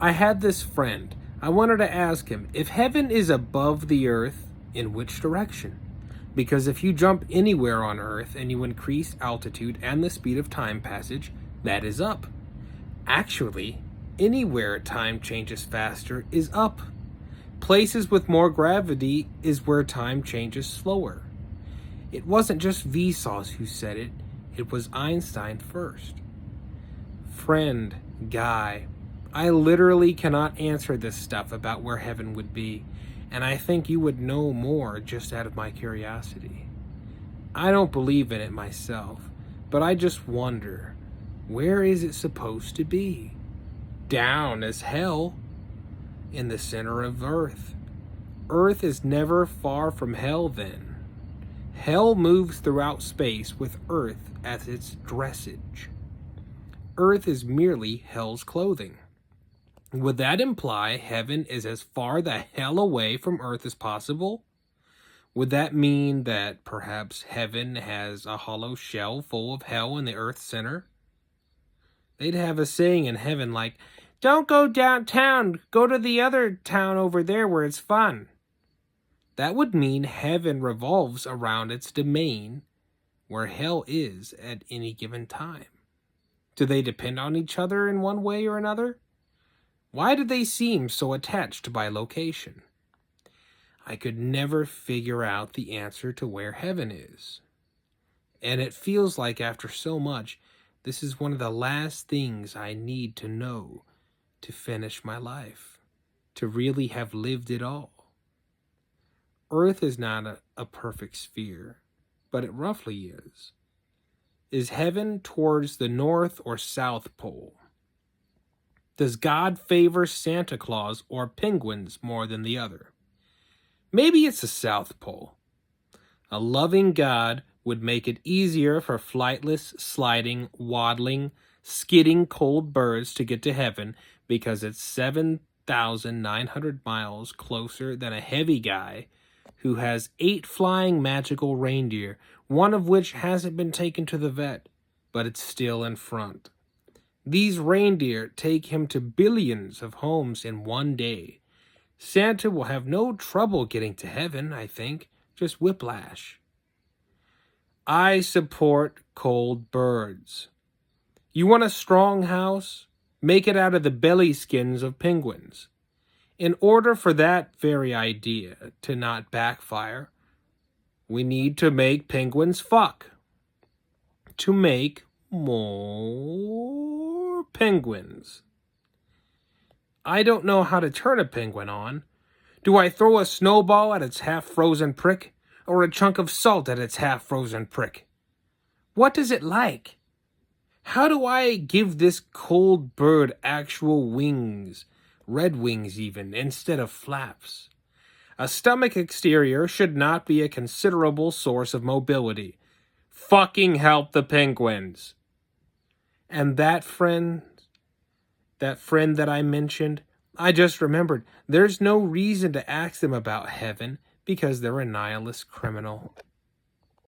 I had this friend. I wanted to ask him, if heaven is above the earth, in which direction? Because if you jump anywhere on earth and you increase altitude and the speed of time passage, that is up. Actually, anywhere time changes faster is up. Places with more gravity is where time changes slower. It wasn't just Vsauce who said it, it was Einstein first. Friend, guy, I literally cannot answer this stuff about where heaven would be, and I think you would know more just out of my curiosity. I don't believe in it myself, but I just wonder, where is it supposed to be? Down as hell, in the center of Earth. Earth is never far from hell then. Hell moves throughout space with Earth as its dressage. Earth is merely hell's clothing. Would that imply heaven is as far the hell away from Earth as possible? Would that mean that perhaps heaven has a hollow shell full of hell in the Earth's center? They'd have a saying in heaven like, "Don't go downtown, go to the other town over there where it's fun." That would mean heaven revolves around its domain, where hell is at any given time. Do they depend on each other in one way or another? Why do they seem so attached by location? I could never figure out the answer to where heaven is. And it feels like after so much, this is one of the last things I need to know to finish my life, to really have lived it all. Earth is not a perfect sphere, but it roughly is. Is heaven towards the North or South Pole? Does God favor Santa Claus or penguins more than the other? Maybe it's the South Pole. A loving God would make it easier for flightless, sliding, waddling, skidding cold birds to get to heaven because it's 7,900 miles closer than a heavy guy who has 8 flying magical reindeer, one of which hasn't been taken to the vet, but it's still in front. These reindeer take him to billions of homes in one day. Santa will have no trouble getting to heaven, I think, just whiplash. I support cold birds. You want a strong house? Make it out of the belly skins of penguins. In order for that very idea to not backfire, we need to make penguins fuck. To make more penguins. I don't know how to turn a penguin on. Do I throw a snowball at its half-frozen prick, or a chunk of salt at its half-frozen prick? What is it like? How do I give this cold bird actual wings, red wings even, instead of flaps? A stomach exterior should not be a considerable source of mobility. Fucking help the penguins. And that friend that I mentioned, I just remembered, there's no reason to ask them about heaven because they're a nihilist criminal.